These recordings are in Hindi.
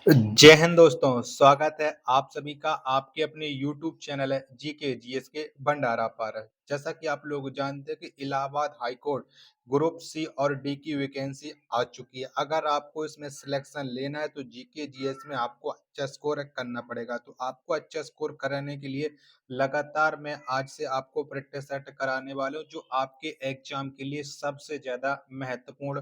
जय हिंद दोस्तों, स्वागत है आप सभी का आपके अपने यूट्यूब चैनल है जीके जीएस के भंडारा पर। जैसा कि आप लोग जानते हैं कि Allahabad high court group C और डी की वैकेंसी आ चुकी है। अगर आपको इसमें सिलेक्शन लेना है तो जीके जीएस में आपको अच्छा स्कोर करना पड़ेगा। तो आपको अच्छा स्कोर कराने के लिए लगातार मैं आज से आपको प्रैक्टिस सेट कराने वाला हूँ, जो आपके एग्जाम के लिए सबसे ज्यादा महत्वपूर्ण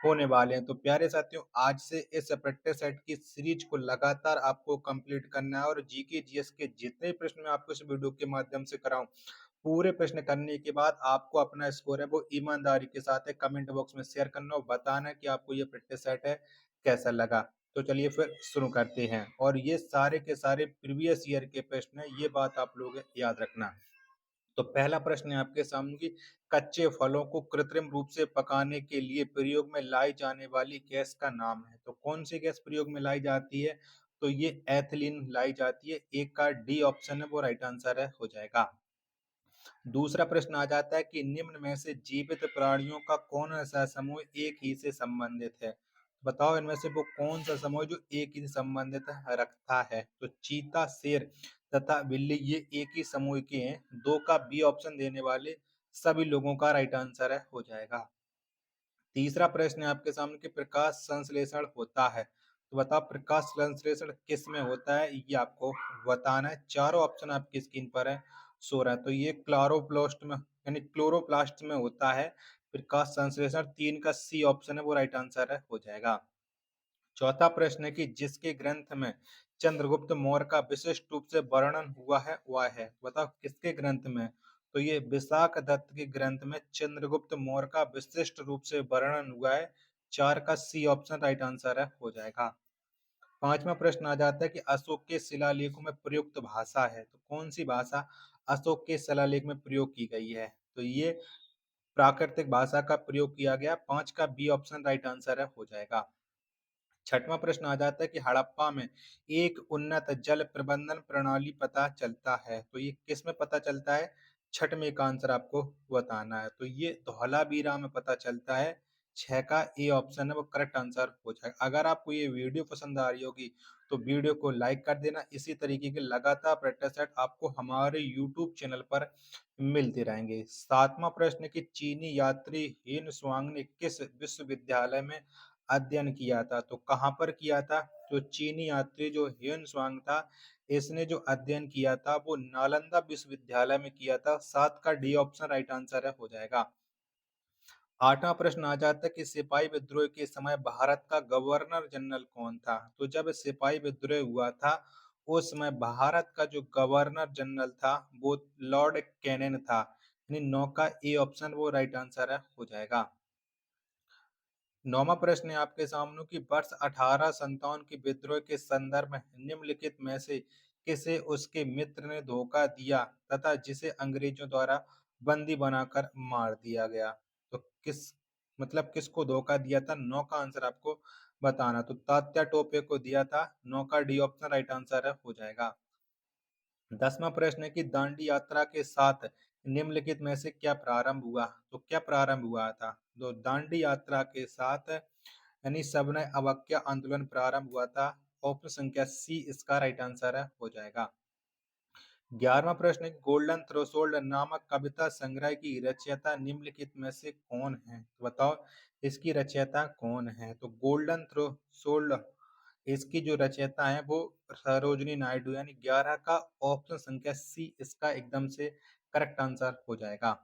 होने वाले हैं। तो प्यारे साथियों, आज से इस प्रैक्टिस सेट की सीरीज को लगातार आपको कंप्लीट करना है और जीके जीएस के जितने प्रश्न मैं आपको इस वीडियो के माध्यम से कराऊं, पूरे प्रश्न करने के बाद आपको अपना स्कोर है वो ईमानदारी के साथ है कमेंट बॉक्स में शेयर करना और बताना कि आपको ये प्रैक्टिस सेट है कैसा लगा। तो चलिए फिर शुरू करते हैं। और ये सारे के सारे प्रीवियस ईयर के प्रश्न है, ये बात आप लोग याद रखना। तो पहला प्रश्न है आपके सामने कि कच्चे फलों को कृत्रिम रूप से पकाने के लिए प्रयोग में लाई जाने वाली गैस का नाम है। तो कौन सी गैस प्रयोग में लाई जाती है? तो ये एथिलीन लाई जाती है। एक का डी ऑप्शन है वो राइट आंसर है हो जाएगा। दूसरा प्रश्न आ जाता है कि निम्न में से जीवित प्राणियों का कौन सा समूह एक ही से संबंधित है? बताओ इनमें से वो कौन सा समूह जो एक ही से संबंधित रखता है? तो चीता, शेर तथा बिल्ली ये एक ही समूह के हैं। दो का बी ऑप्शन देने वाले सभी लोगों का राइट आंसर है हो जाएगा। तीसरा प्रश्न है आपके सामने कि प्रकाश संश्लेषण होता है। तो बताओ प्रकाश संश्लेषण किस में होता है, ये आपको बताना है। चारों ऑप्शन आपकी स्क्रीन पर है, सो रहा है। तो ये क्लोरोप्लास्ट में यानी क्लोरोप्लास्ट में होता है प्रकाश संश्लेषण। तीन का सी ऑप्शन है वो राइट आंसर है हो जाएगा। चौथा प्रश्न है कि जिसके ग्रंथ में चंद्रगुप्त मौर्य का विशिष्ट रूप से वर्णन हुआ है वह है। बताओ किसके ग्रंथ में? तो ये विशाख दत्त के ग्रंथ में चंद्रगुप्त मौर्य का विशिष्ट रूप से वर्णन हुआ है। चार का सी ऑप्शन राइट आंसर है हो जाएगा। पांचवा प्रश्न आ जाता है कि अशोक के शिलालेखों में प्रयुक्त भाषा है। तो कौन सी भाषा अशोक के शिलालेख में प्रयोग की गई है? तो ये प्राकृतिक भाषा का प्रयोग किया गया। पांच का बी ऑप्शन राइट आंसर है हो जाएगा। छठवां प्रश्न आ जाता है कि हड़प्पा में एक उन्नत जल प्रबंधन प्रणाली पता चलता है। तो ये किस में पता चलता है? छठ में का आंसर आपको बताना है। तो ये धौलावीरा में पता चलता है। छह का ए ऑप्शन है वो करेक्ट आंसर हो जाएगा। अगर आपको ये वीडियो पसंद आ रही होगी तो वीडियो को लाइक कर देना। इसी तरीके के लगातार प्रैक्टिस सेट आपको हमारे यूट्यूब चैनल पर मिलते रहेंगे। सातवां प्रश्न कि चीनी यात्री हेन सुआंग ने किस विश्वविद्यालय में अध्ययन किया था? तो कहाँ पर किया था? तो चीनी यात्री जो ह्वेन त्सांग था, इसने जो अध्ययन किया था वो नालंदा विश्वविद्यालय में किया था। सात का डी ऑप्शन राइट आंसर है हो जाएगा। आठवां प्रश्न आ जाता है कि सिपाही विद्रोह के समय भारत का गवर्नर जनरल कौन था? तो जब सिपाही विद्रोह हुआ था उस समय भारत का जो गवर्नर जनरल था वो लॉर्ड कैनिंग था। यानी नौ का ए ऑप्शन वो राइट आंसर है हो जाएगा। नौवां प्रश्न है आपके सामने कि वर्ष 1857 के विद्रोह के संदर्भ में निम्नलिखित में से किसे उसके मित्र ने धोखा दिया तथा जिसे अंग्रेजों द्वारा बंदी बनाकर मार दिया गया? तो किस मतलब किसको धोखा दिया था? नौ का आंसर आपको बताना। तो तात्या टोपे को दिया था। नौ का डी ऑप्शन राइट आंसर है हो जाएगा। 10वां प्रश्न है कि दांडी यात्रा के साथ निम्नलिखित में से क्या प्रारंभ हुआ? तो क्या प्रारंभ हुआ था? तो दांडी यात्रा के साथ यानी सविनय अवज्ञा आंदोलन प्रारंभ हुआ था। ऑप्शन संख्या सी इसका राइट आंसर है हो जाएगा। 11वां प्रश्न है गोल्डन थ्रेशोल्ड नामक कविता संग्रह की रचयिता निम्नलिखित में से कौन है? तो बताओ इसकी रचयिता कौन है? तो गोल्डन थ्रेशोल्ड इसकी जो रचयिता है वो सरोजनी नायडू। यानी 11 का ऑप्शन संख्या सी इसका एकदम से करेक्ट आंसर हो जाएगा।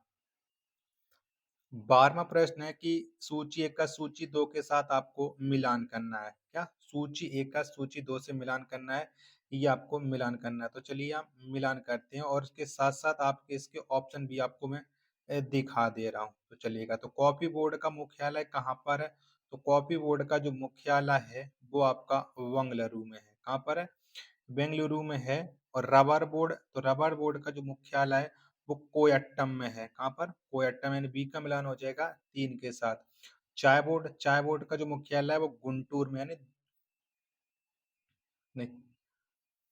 12वां प्रश्न है कि सूची एक का सूची दो के साथ आपको मिलान करना है। क्या सूची एक का सूची दो से मिलान करना है? ये आपको मिलान करना है। तो चलिए हम मिलान करते हैं और इसके साथ साथ आपके इसके ऑप्शन भी आपको मैं दिखा दे रहा हूँ। तो चलिएगा, तो कॉपी बोर्ड का मुख्यालय कहाँ पर है? तो कॉपी बोर्ड का जो मुख्यालय है वो आपका बेंगलुरु में है। कहाँ पर है? बेंगलुरु में है। और रबर बोर्ड, तो रबर बोर्ड का जो मुख्यालय है वो कोयट्टम में है। कहाँ पर? कोयट्टम। यानी बी का मिलान हो जाएगा तीन के साथ। चाय बोर्ड का जो मुख्यालय है वो गुंटूर में यानी नहीं,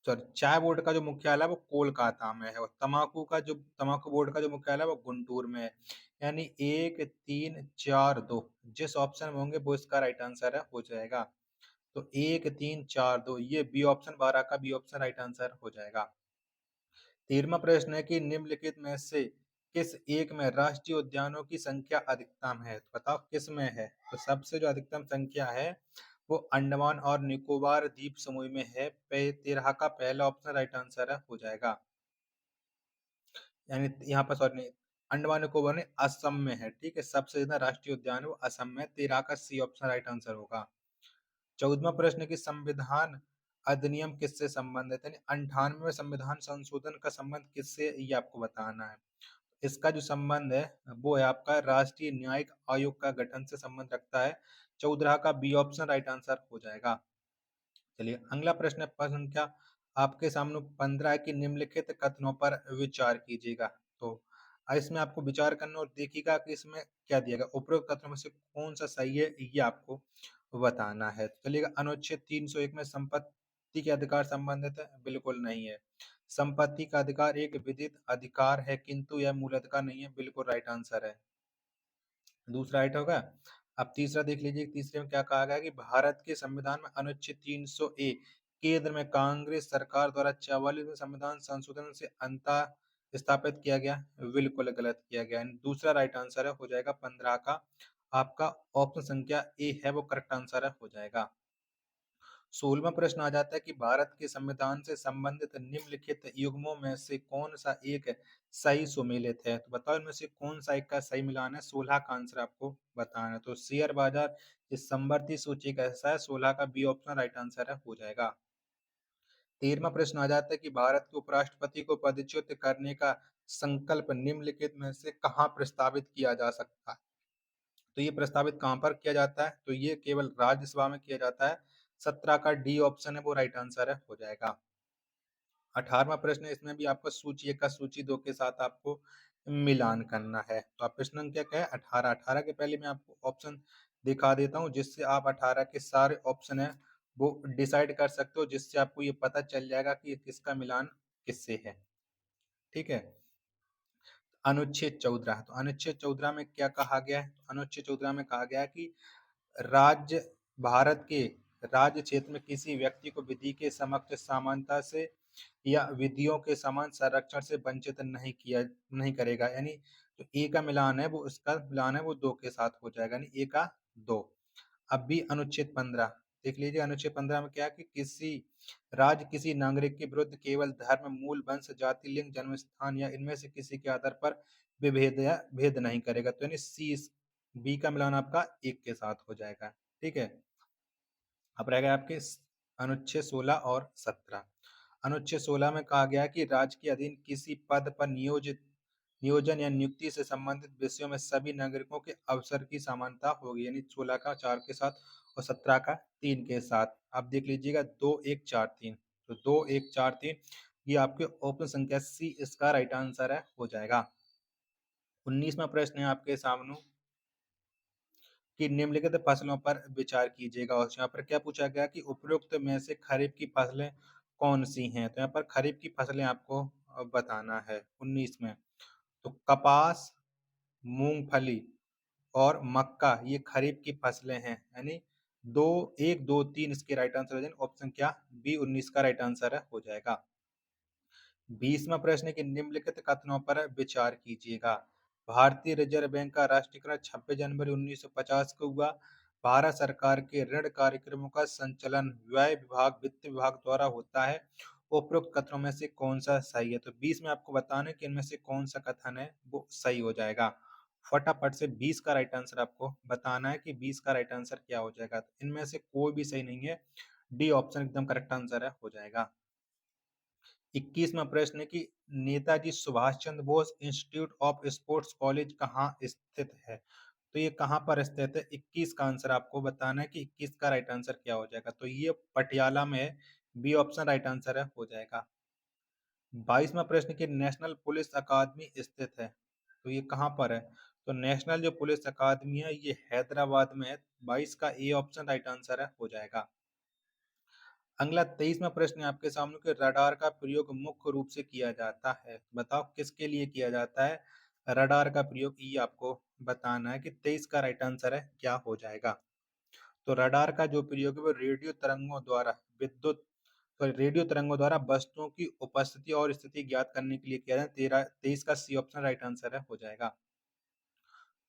सॉरी, चाय बोर्ड का जो मुख्यालय है वो कोलकाता में है। और तमाकू बोर्ड का जो मुख्यालय है वो गुंटूर में है। यानी एक तीन चार दो जिस ऑप्शन में होंगे वो इसका राइट आंसर है हो जाएगा। तो 1, 3, 4, 2 ये बी ऑप्शन 12 का बी ऑप्शन राइट आंसर हो जाएगा। 13वां प्रश्न है कि निम्नलिखित में से किस एक में राष्ट्रीय उद्यानों की संख्या अधिकतम है? तो बताओ किस में है? तो सबसे जो अधिकतम संख्या है वो अंडमान और निकोबार द्वीप समूह में है। 13 का पहला ऑप्शन राइट आंसर है हो जाएगा। यानी यहाँ पर सॉरी नहीं, अंडमान निकोबार नहीं, असम में है। ठीक है, सबसे ज्यादा राष्ट्रीय उद्यान है वो असम में। 13 का सी ऑप्शन राइट आंसर होगा। 14वां प्रश्न की संविधान अधिनियम किससे संबंधित है? 98वें संविधान संशोधन का संबंध किससे, ये आपको बताना है। इसका जो संबंध है वो है आपका राष्ट्रीय न्यायिक आयोग का गठन से संबंध रखता है। 14 का बी ऑप्शन राइट आंसर हो जाएगा। चलिए अगला प्रश्न है प्रश्न संख्या आपके सामने 15 की निम्नलिखित कथनों पर विचार कीजिएगा। तो इसमें आपको विचार करना और देखिएगा कि इसमें क्या दिया गया, उपरोक्त कथनों में से कौन सा सही है ये आपको बताना है। तो चलिएगा, अनुच्छेद 301 में संपत्ति के अधिकार संबंधित है? बिल्कुल नहीं है। संपत्ति का अधिकार एक विधित अधिकार है किंतु यह मूल अधिकार नहीं है, बिल्कुल राइट आंसर है। दूसरा राइट होगा। अब तीसरा देख लीजिए, तीसरे में क्या कहा गया कि भारत के संविधान में अनुच्छेद 300 ए केंद्र में कांग्रेस सरकार द्वारा 44वें संविधान संशोधन से अंतर स्थापित किया गया, बिल्कुल गलत किया गया। दूसरा राइट आंसर है हो जाएगा 15 का। आपका ऑप्शन संख्या ए है वो करेक्ट आंसर है हो जाएगा। 16वां प्रश्न आ जाता है कि भारत के संविधान से संबंधित निम्नलिखित युग्मों में से कौन सा एक सही सुमेलित है? तो बताओ इनमें से कौन सा एक का सही मिलान है? 16 का आंसर आपको बताना है। तो शेयर बाजार इस समवर्ती सूची का हिस्सा है। 16 का बी ऑप्शन राइट आंसर है हो जाएगा। 13वां प्रश्न आ जाता है कि भारत के उपराष्ट्रपति को पदच्युत करने का संकल्प निम्नलिखित में से कहाँ प्रस्तावित किया जा सकता है? तो ये प्रस्तावित कहाँ पर किया जाता है? तो ये केवल राज्यसभा में किया जाता है। 17 का डी ऑप्शन है वो राइट आंसर है हो जाएगा। 18वां प्रश्न है, इसमें भी आपको सूची 1 का सूची 2 के साथ आपको मिलान करना है। तो आप प्रश्न संख्या क्या है? 18। 18 के पहले मैं आपको ऑप्शन दिखा देता हूँ जिससे आप 18 के सारे ऑप्शन है वो डिसाइड कर सकते हो, जिससे आपको ये पता चल जाएगा कि किसका मिलान किससे है। ठीक है, अनुच्छेद 14। तो अनुच्छेद 14 में क्या कहा गया है? तो अनुच्छेद 14 में कहा गया है कि राज्य भारत के राज्य क्षेत्र में किसी व्यक्ति को विधि के समक्ष समानता से या विधियों के समान संरक्षण से वंचित नहीं करेगा। यानी जो ए का मिलान है वो उसका मिलान है वो 2 के साथ हो जाएगा, यानी ए का 2। अब भी अनुच्छेद 15 देख लीजिए। अनुच्छेद 15 में क्या है कि किसी राज्य किसी नागरिक के विरुद्ध केवल धर्म, मूल, वंश, जाति, लिंग, जन्म स्थान या इनमें से किसी के आधार पर विभेद या भेद नहीं करेगा। तो यानी सी बी का मिलान आपका 1 के साथ हो जाएगा। ठीक है, अब रह गए आपके अनुच्छेद 16 और 17। अनुच्छेद 16 में कहा गया कि राज्य के अधीन किसी पद पर नियोजन या नियुक्ति से संबंधित विषयों में सभी नागरिकों के अवसर की समानता होगी। यानी 16 का 4 के साथ और 17 का 3 के साथ। आप देख लीजिएगा 2, 1, 4, 3। तो 2, 1, 4, 3 ये आपके ऑप्शन संख्या सी इसका राइट आंसर है हो जाएगा। 19वां प्रश्न है आपके सामने कि निम्नलिखित फसलों पर विचार कीजिएगा। और यहाँ पर क्या पूछा गया कि उपरोक्त में से खरीफ की फसलें कौन सी हैं? तो यहाँ पर खरीफ की फसलें आपको बताना है 19 में। तो कपास, मूंगफली और मक्का ये खरीफ की फसलें हैं। यानी 2, 1, 2, 3 इसके राइट आंसर हो जाएंगे। ऑप्शन क्या बी 19 का राइट आंसर है हो जाएगा। 20वां प्रश्न है कि निम्नलिखित कथनों पर विचार कीजिएगा। भारतीय रिजर्व बैंक का राष्ट्रीयकरण 26 जनवरी 1950 को हुआ। भारत सरकार के ऋण कार्यक्रमों का संचालन व्यय विभाग, वित्त विभाग द्वारा होता है। उपरोक्त कथनों में से कौन सा सही है? तो 20 में आपको बताना है कि इनमें से कौन सा कथन है वो सही हो जाएगा। फटाफट से 20 का राइट आंसर आपको बताना है कि 20 का राइट आंसर क्या हो जाएगा। तो इनमें से कोई भी सही नहीं है, डी ऑप्शन एकदम करेक्ट आंसर है हो जाएगा। 21वां प्रश्न है कि Netaji Subhash Chandra Bose institute of sports college कहाँ स्थित है? तो ये कहाँ पर स्थित है? 21 का आंसर आपको बताना है कि 21 का राइट आंसर क्या हो जाएगा। तो ये पटियाला में है, बी ऑप्शन राइट आंसर है हो जाएगा। 22वां प्रश्न कि नेशनल पुलिस अकादमी स्थित है, तो ये कहाँ पर है? तो नेशनल जो पुलिस अकादमी है ये हैदराबाद में है। 22 का ए ऑप्शन राइट आंसर है हो जाएगा। अगला 23वां प्रश्न है आपके सामने कि रडार का प्रयोग मुख्य रूप से किया जाता है। बताओ किसके लिए किया जाता है रडार का प्रयोग, ये आपको बताना है कि 23 का राइट आंसर है क्या हो जाएगा। तो रडार का जो प्रयोग है वो रेडियो तरंगों द्वारा वस्तुओं की उपस्थिति और स्थिति ज्ञात करने के लिए किया जाए। 23 का सी ऑप्शन राइट आंसर है, हो जाएगा।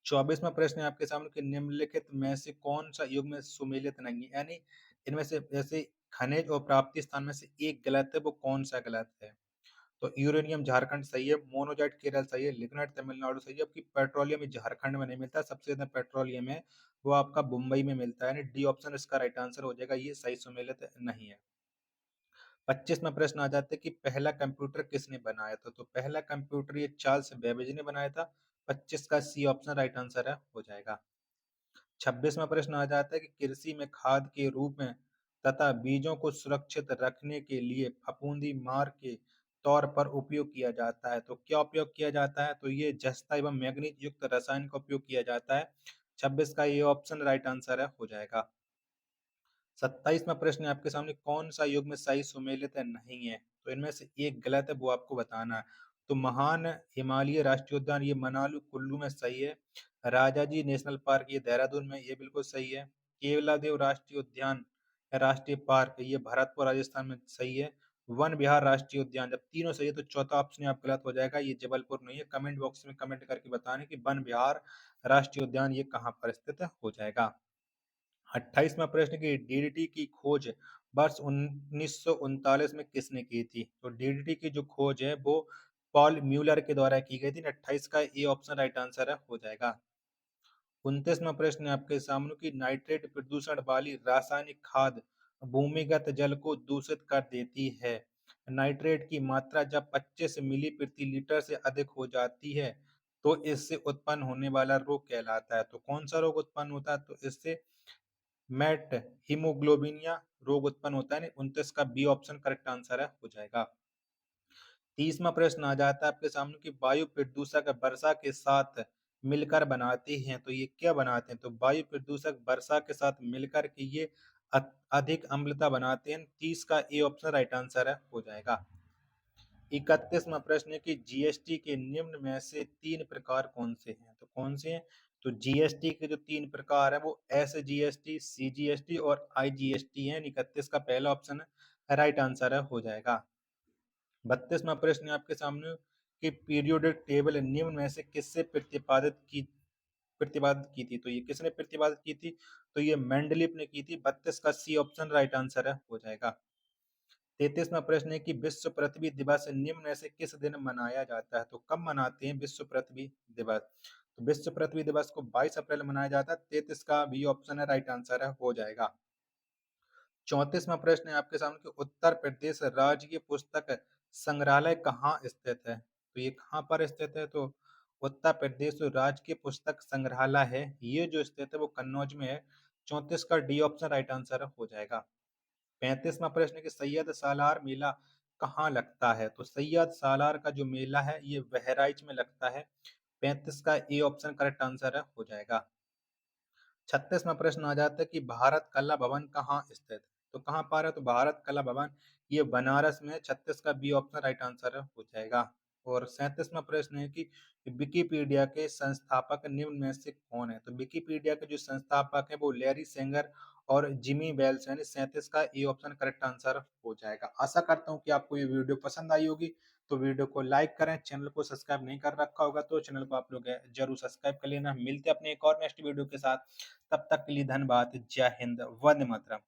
24वां प्रश्न है आपके सामने कि निम्नलिखित में से कौन-सा युग्म सुमेलित नहीं है? यानी इनमें से जैसे खनिज और प्राप्ति स्थान में से एक गलत है, वो कौन-सा गलत है? तो यूरेनियम झारखंड सही है, मोनोजाइट केरल सही है, लिग्नाइट तमिलनाडु सही है, जबकि पेट्रोलियम ये झारखंड में नहीं मिलता, सबसे ज़्यादा पेट्रोलियम है, वो आपका मुंबई में मिलता है, यानी डी ऑप्शन इसका राइट आंसर हो जाएगा, ये सही सुमेलित नहीं है। 25वां प्रश्न आ जाता है कि पहला कंप्यूटर किसने बनाया था? तो पहला कंप्यूटर ये चार्ल्स बेबेज ने बनाया था, 25 का सी ऑप्शन राइट आंसर है, हो जाएगा। 26वां प्रश्न आ जाता है कि कृषि में खाद के रूप में तथा बीजों को सुरक्षित रखने के लिए फफूंदी मार के तौर पर उपयोग किया जाता है। तो क्या उपयोग किया जाता है? तो ये जस्ता एवं मैंगनीज युक्त रसायन का उपयोग किया जाता है। 26 का ये ऑप्शन राइट आंसर है, हो जाएगा। 27वां प्रश्न है आपके सामने कौन सा युग्म सही सुमेलित नहीं है? तो इनमें से एक गलत है, वो आपको बताना है। तो महान हिमालय राष्ट्रीय उद्यान ये मनाली कुल्लू में सही है। राजाजी नेशनल पार्क ये देहरादून में, ये बिल्कुल सही है। केवलादेव राष्ट्रीय उद्यान या राष्ट्रीय पार्क ये भरतपुर राजस्थान में सही है। वन विहार राष्ट्रीय उद्यान, जब तीनों सही है तो चौथा ऑप्शन आप गलत हो जाएगा, ये जबलपुर नहीं है। कमेंट बॉक्स में कमेंट करके बताने कि वन विहार राष्ट्रीय उद्यान ये कहाँ पर स्थित है, हो जाएगा। 28वां प्रश्न कि डीडीटी की खोज वर्ष 1939 में किसने की थी? तो डीडीटी की जो खोज है वो पॉल म्यूलर के द्वारा की गई थी। 28 का ए ऑप्शन राइट आंसर है, हो जाएगा। 29वां प्रश्न है आपके सामने कि नाइट्रेट प्रदूषण वाली रासायनिक खाद भूमिगत जल को दूषित कर देती है। नाइट्रेट की मात्रा जब 25 मिली प्रति लीटर से अधिक हो जाती है तो इससे उत्पन्न होने वाला रोग कहलाता है। तो कौन सा रोग उत्पन्न होता है? तो इससे मैट हीमोग्लोबिनिया रोग उत्पन्न होता है। 29 का बी ऑप्शन करेक्ट आंसर है, हो जाएगा। 30वां प्रश्न आ जाता है आपके सामने कि वायु प्रदूषक वर्षा के साथ मिलकर बनाते हैं, तो ये क्या बनाते हैं? तो वायु प्रदूषक वर्षा के साथ मिलकर के ये अधिक अम्लता बनाते हैं। 30 का ए ऑप्शन राइट आंसर है, हो जाएगा। 31वां प्रश्न है कि जीएसटी के निम्न में से तीन प्रकार कौन से हैं? तो कौन से हैं? तो जीएसटी के जो तीन प्रकार है वो एसजीएसटी, सीजीएसटी और आईजीएसटी है। 31 का पहला ऑप्शन है राइट आंसर है, हो जाएगा। 32वां प्रश्न है आपके सामने कि पीरियोडिक टेबल निम्न में से किससे प्रतिपादित की थी? तो ये किसने प्रतिपादित की थी? तो ये मेंडलीव ने की थी। 32 का सी ऑप्शन राइट आंसर है, हो जाएगा। 33वां प्रश्न है कि विश्व पृथ्वी दिवस निम्न में से किस दिन मनाया जाता है? तो कब मनाते हैं विश्व पृथ्वी दिवस? तो विश्व पृथ्वी दिवस को 22 अप्रैल मनाया जाता है। 33 का बी ऑप्शन है राइट आंसर है, हो जाएगा। 34वां प्रश्न है आपके सामने कि उत्तर प्रदेश राज्य की पुस्तक संग्रहालय कहाँ स्थित है? तो ये कहाँ पर स्थित है? तो उत्तर प्रदेश राज्य की पुस्तक संग्रहालय है, ये जो स्थित है वो कन्नौज में है। 34 का डी ऑप्शन राइट आंसर हो जाएगा। 35वां प्रश्न है कि सैयद सालार मेला कहाँ लगता है? तो सैयद सालार का जो मेला है ये बहराइच में लगता है। 35 का ए ऑप्शन करेक्ट आंसर है, हो जाएगा। 36वां प्रश्न आ जाता है कि भारत कला भवन कहाँ स्थित है? तो कहाँ पर है? तो भारत कला भवन ये बनारस में है। 36 का बी ऑप्शन राइट आंसर है, हो जाएगा। और 37वां प्रश्न है कि विकिपीडिया के संस्थापक निम्न में से कौन है? तो विकिपीडिया के जो संस्थापक है वो लैरी सेंगर और जिमी वेल्स, यानी 37 का ए ऑप्शन करेक्ट आंसर हो जाएगा। आशा करता हूँ कि आपको ये वीडियो पसंद आई होगी। तो वीडियो को लाइक करें, चैनल को सब्सक्राइब नहीं कर रखा होगा तो चैनल को आप लोग जरूर सब्सक्राइब कर लेना। मिलते हैं अपने एक और नेक्स्ट वीडियो के साथ, तब तक के लिए धन्यवाद। जय हिंद, वंदे मातरम।